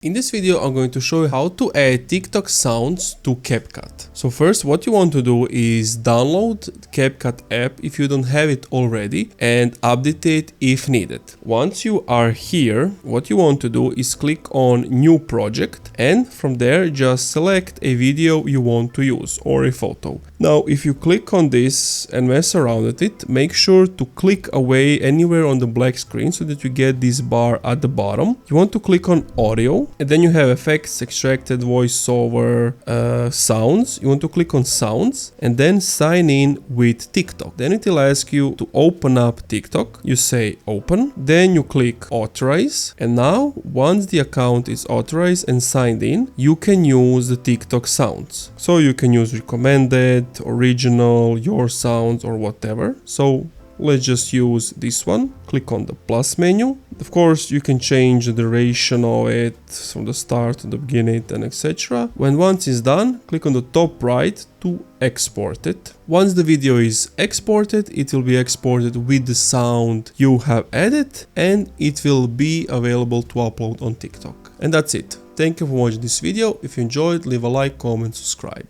In this video, I'm going to show you how to add TikTok sounds to CapCut. So first, what you want to do is download the CapCut app if you don't have it already and update it if needed. Once you are here, what you want to do is click on New Project and from there just select a video you want to use or a photo. Now, if you click on this and mess around with it, make sure to click away anywhere on the black screen so that you get this bar at the bottom. You want to click on Audio. And then you have effects, extracted voiceover, sounds. You want to click on sounds and then sign in with TikTok. Then it will ask you to open up TikTok. You say open, then you click authorize. And now once the account is authorized and signed in, you can use the TikTok sounds. So you can use recommended, original, your sounds or whatever. So let's just use this one. Click on the plus menu. Of course, you can change the duration of it from the start to the beginning and etc. When once it's done, click on the top right to export it. Once the video is exported, it will be exported with the sound you have added and it will be available to upload on TikTok. And that's it. Thank you for watching this video. If you enjoyed, leave a like, comment, subscribe.